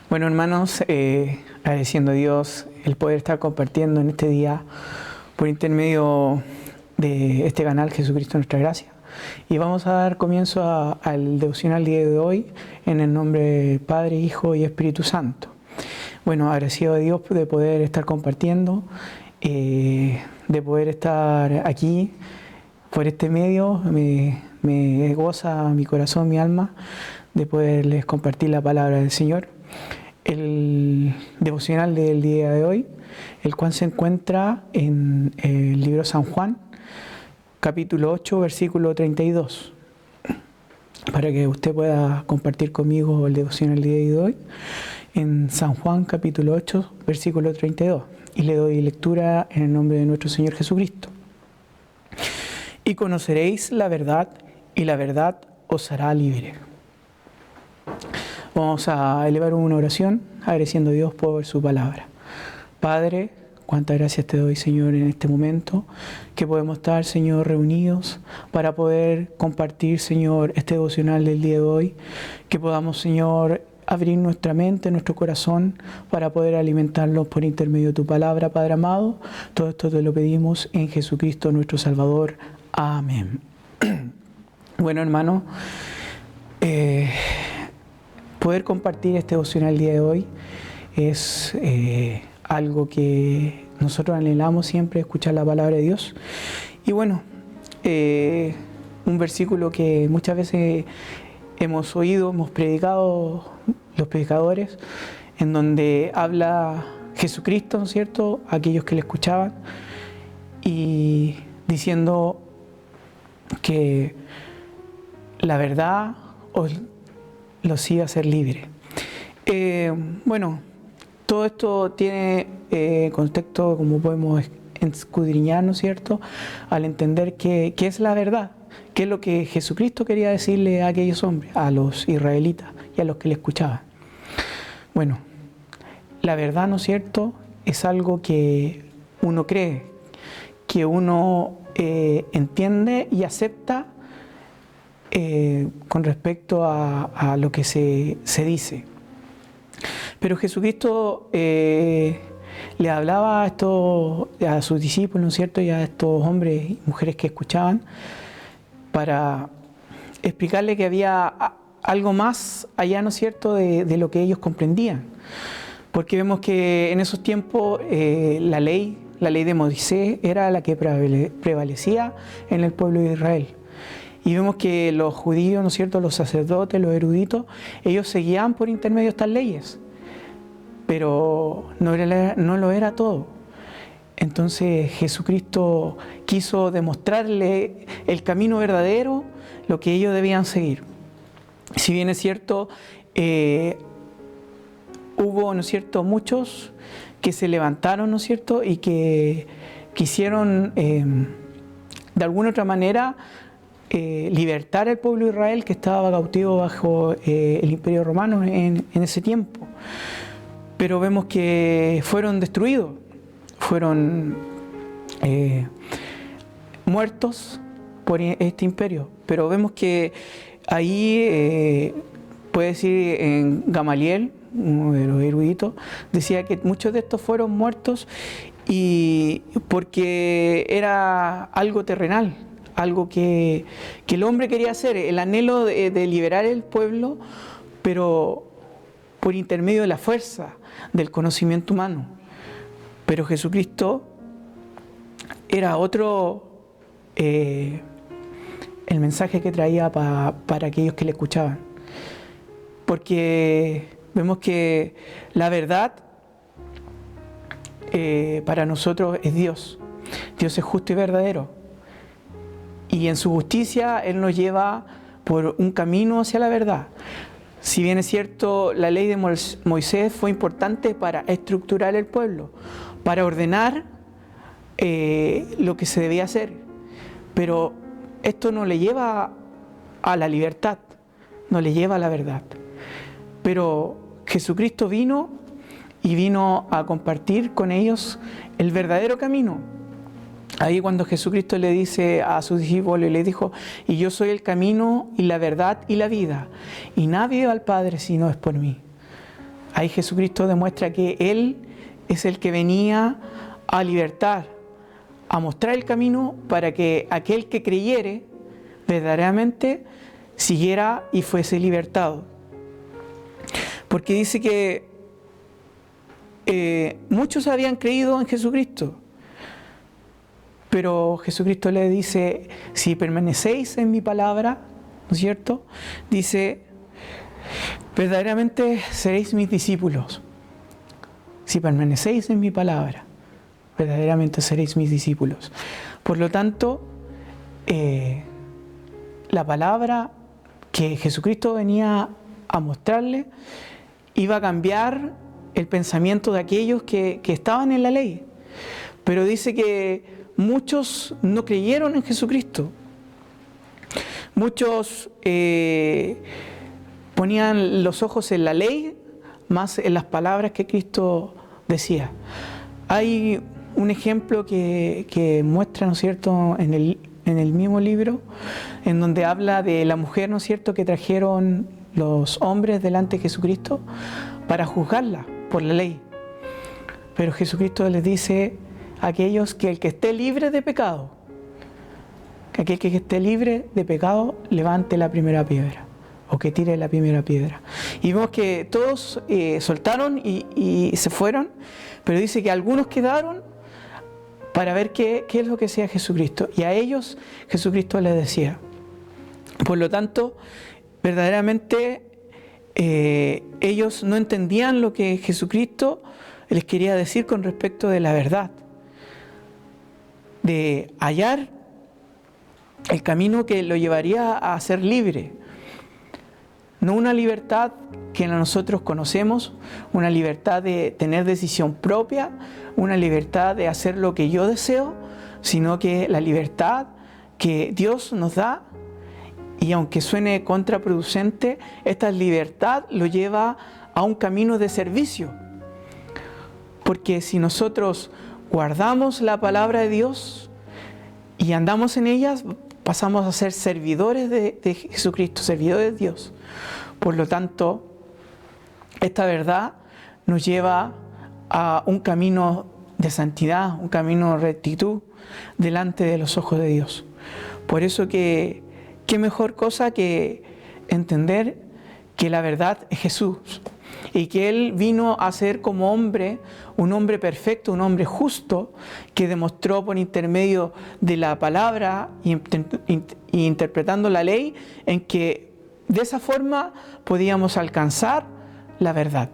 Bueno, hermanos, agradeciendo a Dios el poder estar compartiendo en este día por intermedio de este canal Jesucristo Nuestra Gracia. Y vamos a dar comienzo al devocional día de hoy en el nombre del Padre, Hijo y Espíritu Santo. Bueno, agradecido a Dios de poder estar compartiendo, de poder estar aquí por este medio. Me goza mi corazón, mi alma, de poderles compartir la palabra del Señor. El devocional del día de hoy, el cual se encuentra en el libro San Juan, capítulo 8, versículo 32. Para que usted pueda compartir conmigo el devocional del día de hoy, en San Juan, capítulo 8, versículo 32. Y le doy lectura en el nombre de nuestro Señor Jesucristo. Y conoceréis la verdad, y la verdad os hará libre. Vamos a elevar una oración agradeciendo a Dios por su palabra. Padre, cuántas gracias te doy, Señor, en este momento, que podemos estar, Señor, reunidos para poder compartir, Señor, este devocional del día de hoy, que podamos, Señor, abrir nuestra mente, nuestro corazón, para poder alimentarlos por intermedio de tu palabra, Padre amado. Todo esto te lo pedimos en Jesucristo nuestro Salvador. Amén. Bueno, hermano, poder compartir este devocional el día de hoy es algo que nosotros anhelamos siempre, escuchar la palabra de Dios. Y bueno, un versículo que muchas veces hemos oído, hemos predicado los predicadores, en donde habla Jesucristo, ¿no es cierto?, a aquellos que le escuchaban, y diciendo que la verdad los iba a hacer libre. Bueno, todo esto tiene contexto, como podemos escudriñar, ¿no es cierto?, al entender qué es la verdad, qué es lo que Jesucristo quería decirle a aquellos hombres, a los israelitas y a los que le escuchaban. Bueno, la verdad, ¿no es cierto?, es algo que uno cree, que uno entiende y acepta con respecto a lo que se dice. Pero Jesucristo le hablaba a sus discípulos, ¿no es cierto?, y a estos hombres y mujeres que escuchaban, para explicarle que había algo más allá, ¿no es cierto?, de lo que ellos comprendían. Porque vemos que en esos tiempos la ley de Moisés era la que prevalecía en el pueblo de Israel. Y vemos que los judíos, ¿no es cierto?, los sacerdotes, los eruditos, ellos seguían por intermedio de estas leyes. Pero no lo era todo. Entonces Jesucristo quiso demostrarle el camino verdadero, lo que ellos debían seguir. Si bien es cierto, hubo, ¿no es cierto?, muchos que se levantaron, ¿no es cierto?, y que quisieron de alguna otra manera libertar al pueblo de Israel, que estaba cautivo bajo el Imperio Romano en ese tiempo. Pero vemos que fueron destruidos, fueron muertos por este imperio. Pero vemos que ahí, puede decir, en Gamaliel, uno de los eruditos, decía que muchos de estos fueron muertos y porque era algo terrenal, algo que el hombre quería hacer, el anhelo de liberar el pueblo, pero por intermedio de la fuerza, del conocimiento humano. Pero Jesucristo era otro el mensaje que traía para aquellos que le escuchaban. Porque vemos que la verdad para nosotros es Dios. Dios es justo y verdadero. Y en su justicia Él nos lleva por un camino hacia la verdad. Si bien es cierto, la ley de Moisés fue importante para estructurar el pueblo, para ordenar lo que se debía hacer. Pero esto no le lleva a la libertad, no le lleva a la verdad. Pero Jesucristo vino a compartir con ellos el verdadero camino. Ahí cuando Jesucristo le dice a sus discípulos, y le dijo: y yo soy el camino y la verdad y la vida, y nadie va al Padre si no es por mí. Ahí Jesucristo demuestra que Él es el que venía a libertar, a mostrar el camino para que aquel que creyere verdaderamente siguiera y fuese libertado. Porque dice que muchos habían creído en Jesucristo, pero Jesucristo le dice, si permanecéis en mi palabra, ¿no es cierto? Dice, verdaderamente seréis mis discípulos. Si permanecéis en mi palabra, verdaderamente seréis mis discípulos. Por lo tanto, la palabra que Jesucristo venía a mostrarle iba a cambiar el pensamiento de aquellos que estaban en la ley. Pero dice que muchos no creyeron en Jesucristo. Muchos ponían los ojos en la ley más en las palabras que Cristo decía. Hay un ejemplo que muestra, ¿no es cierto?, en el mismo libro, en donde habla de la mujer, ¿no es cierto?, que trajeron los hombres delante de Jesucristo para juzgarla por la ley. Pero Jesucristo les dice a aquellos que el que esté libre de pecado, que aquel que esté libre de pecado levante la primera piedra, o que tire la primera piedra. Y vemos que todos soltaron y se fueron, pero dice que algunos quedaron para ver qué es lo que hacía Jesucristo. Y a ellos Jesucristo les decía. Por lo tanto, verdaderamente ellos no entendían lo que Jesucristo les quería decir con respecto de la verdad, de hallar el camino que lo llevaría a ser libre. No una libertad que nosotros conocemos, una libertad de tener decisión propia, una libertad de hacer lo que yo deseo, sino que la libertad que Dios nos da, y aunque suene contraproducente, esta libertad lo lleva a un camino de servicio. Porque si nosotros guardamos la palabra de Dios y andamos en ellas, pasamos a ser servidores de Jesucristo, servidores de Dios. Por lo tanto, esta verdad nos lleva a un camino de santidad, un camino de rectitud delante de los ojos de Dios. Por eso que qué mejor cosa que entender que la verdad es Jesús y que Él vino a ser como hombre, un hombre perfecto, un hombre justo, que demostró por intermedio de la palabra y interpretando la ley, en que de esa forma podíamos alcanzar la verdad.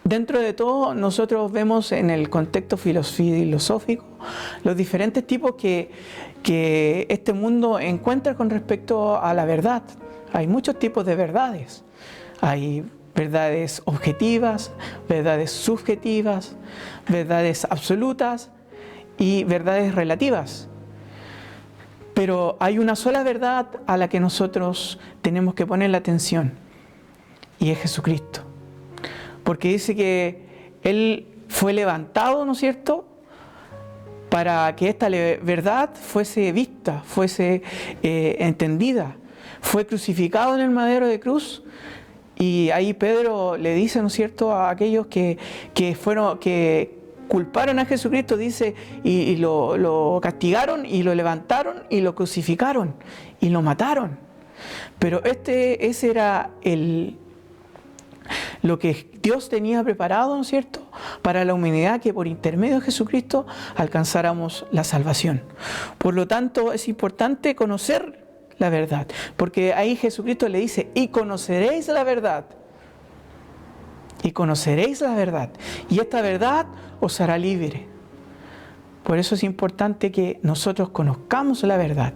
Dentro de todo, nosotros vemos en el contexto filosófico los diferentes tipos que este mundo encuentra con respecto a la verdad. Hay muchos tipos de verdades. Hay verdades objetivas, verdades subjetivas, verdades absolutas y verdades relativas. Pero hay una sola verdad a la que nosotros tenemos que poner la atención, y es Jesucristo. Porque dice que Él fue levantado, ¿no es cierto?, para que esta verdad fuese vista, fuese entendida. Fue crucificado en el madero de cruz, y ahí Pedro le dice, ¿no es cierto?, a aquellos que culparon a Jesucristo, dice, y lo castigaron, y lo levantaron, y lo crucificaron, y lo mataron. Pero ese era lo que Dios tenía preparado, ¿no es cierto?, para la humanidad, que por intermedio de Jesucristo alcanzáramos la salvación. Por lo tanto, es importante conocer la verdad, porque ahí Jesucristo le dice, y conoceréis la verdad, y conoceréis la verdad, y esta verdad os hará libre. Por eso es importante que nosotros conozcamos la verdad,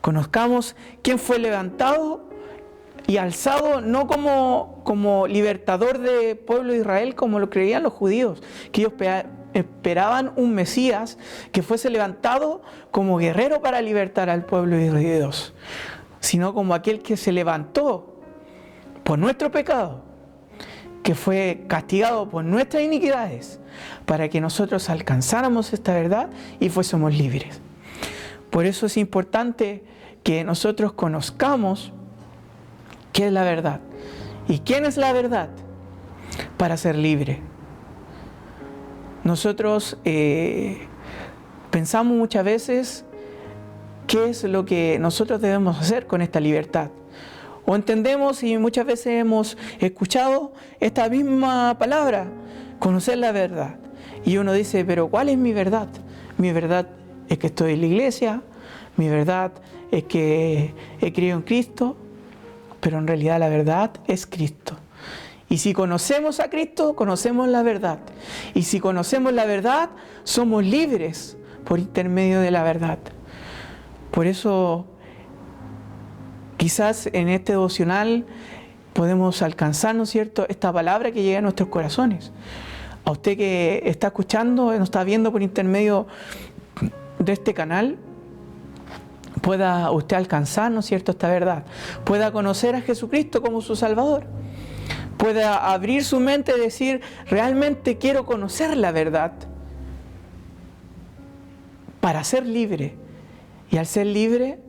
conozcamos quién fue levantado y alzado no como libertador del pueblo de Israel, como lo creían los judíos, que ellos esperaban un Mesías que fuese levantado como guerrero para libertar al pueblo de Dios, sino como aquel que se levantó por nuestro pecado, que fue castigado por nuestras iniquidades, para que nosotros alcanzáramos esta verdad y fuésemos libres. Por eso es importante que nosotros conozcamos qué es la verdad ¿Y quién es la verdad? Para ser libre. Nosotros pensamos muchas veces qué es lo que nosotros debemos hacer con esta libertad. O entendemos y muchas veces hemos escuchado esta misma palabra, conocer la verdad. Y uno dice, pero ¿cuál es mi verdad? Mi verdad es que estoy en la iglesia, mi verdad es que he creído en Cristo, pero en realidad la verdad es Cristo. Y si conocemos a Cristo, conocemos la verdad. Y si conocemos la verdad, somos libres por intermedio de la verdad. Por eso, quizás en este devocional podemos alcanzar, ¿no es cierto?, esta palabra que llega a nuestros corazones. A usted que está escuchando, nos está viendo por intermedio de este canal, pueda usted alcanzar, ¿no es cierto?, esta verdad. Pueda conocer a Jesucristo como su Salvador. Pueda abrir su mente y decir, realmente quiero conocer la verdad para ser libre. Y al ser libre,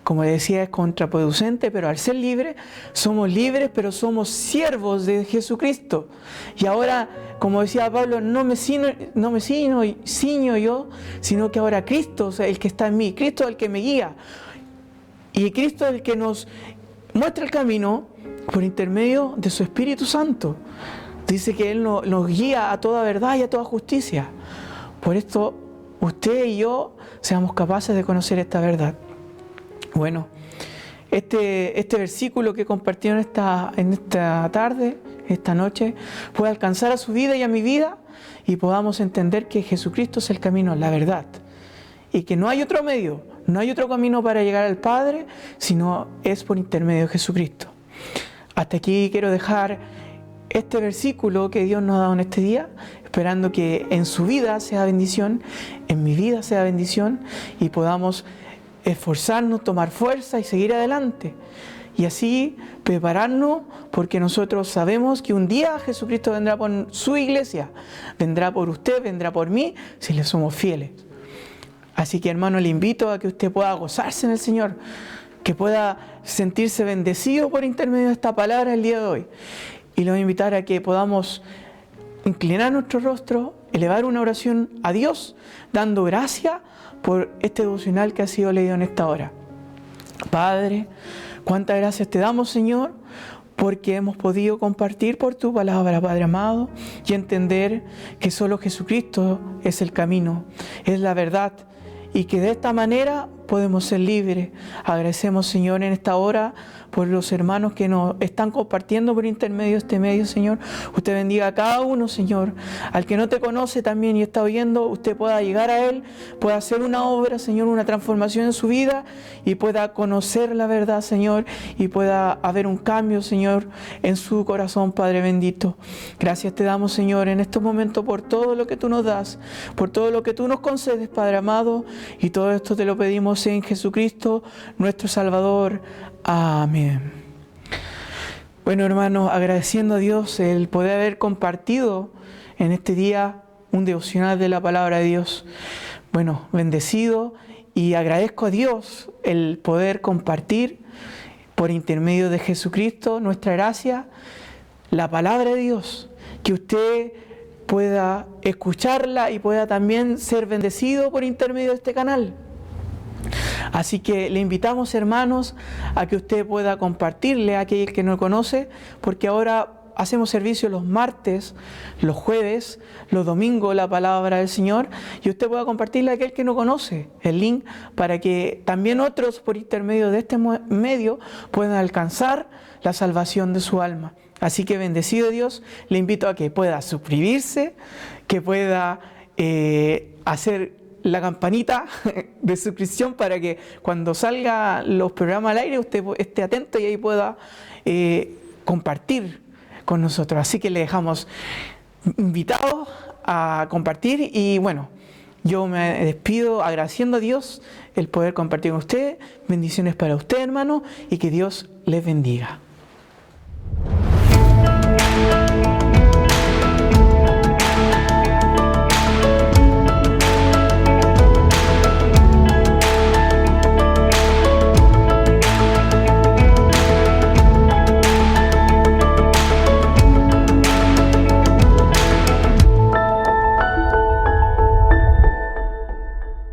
como decía, es contraproducente, pero al ser libre, somos libres, pero somos siervos de Jesucristo. Y ahora, como decía Pablo, no me ciño yo, sino que ahora Cristo es el que está en mí, Cristo es el que me guía. Y Cristo es el que nos muestra el camino por intermedio de su Espíritu Santo. Dice que Él nos guía a toda verdad y a toda justicia. Por esto, usted y yo seamos capaces de conocer esta verdad. Bueno, este versículo que compartieron en esta tarde, esta noche, puede alcanzar a su vida y a mi vida y podamos entender que Jesucristo es el camino, la verdad. Y que no hay otro medio, no hay otro camino para llegar al Padre, sino es por intermedio de Jesucristo. Hasta aquí quiero dejar este versículo que Dios nos ha dado en este día, esperando que en su vida sea bendición, en mi vida sea bendición y podamos esforzarnos, tomar fuerza y seguir adelante. Y así prepararnos porque nosotros sabemos que un día Jesucristo vendrá por su iglesia, vendrá por usted, vendrá por mí, si le somos fieles. Así que hermano, le invito a que usted pueda gozarse en el Señor, que pueda sentirse bendecido por intermedio de esta palabra el día de hoy. Y le voy a invitar a que podamos inclinar nuestro rostro, elevar una oración a Dios, dando gracias por este devocional que ha sido leído en esta hora. Padre, cuántas gracias te damos, Señor, porque hemos podido compartir por tu palabra, Padre amado, y entender que solo Jesucristo es el camino, es la verdad, y que de esta manera podemos ser libres. Agradecemos, Señor, en esta hora por los hermanos que nos están compartiendo por intermedio de este medio, Señor. Usted bendiga a cada uno, Señor. Al que no te conoce también y está oyendo, usted pueda llegar a Él, pueda hacer una obra, Señor, una transformación en su vida y pueda conocer la verdad, Señor, y pueda haber un cambio, Señor, en su corazón, Padre bendito. Gracias te damos, Señor, en estos momentos por todo lo que tú nos das, por todo lo que tú nos concedes, Padre amado, y todo esto te lo pedimos en Jesucristo, nuestro Salvador. Amén. Bueno, hermanos, agradeciendo a Dios el poder haber compartido en este día un devocional de la palabra de Dios. Bueno, bendecido y agradezco a Dios el poder compartir por intermedio de Jesucristo nuestra gracia, la palabra de Dios, que usted pueda escucharla y pueda también ser bendecido por intermedio de este canal. Así que le invitamos, hermanos, a que usted pueda compartirle a aquel que no conoce, porque ahora hacemos servicio los martes, los jueves, los domingos, la palabra del Señor, y usted pueda compartirle a aquel que no conoce el link para que también otros por intermedio de este medio puedan alcanzar la salvación de su alma. Así que bendecido Dios, le invito a que pueda suscribirse, que pueda hacer la campanita de suscripción para que cuando salgan los programas al aire usted esté atento y ahí pueda compartir con nosotros. Así que le dejamos invitados a compartir y bueno, yo me despido agradeciendo a Dios el poder compartir con usted. Bendiciones para usted, hermano, y que Dios les bendiga.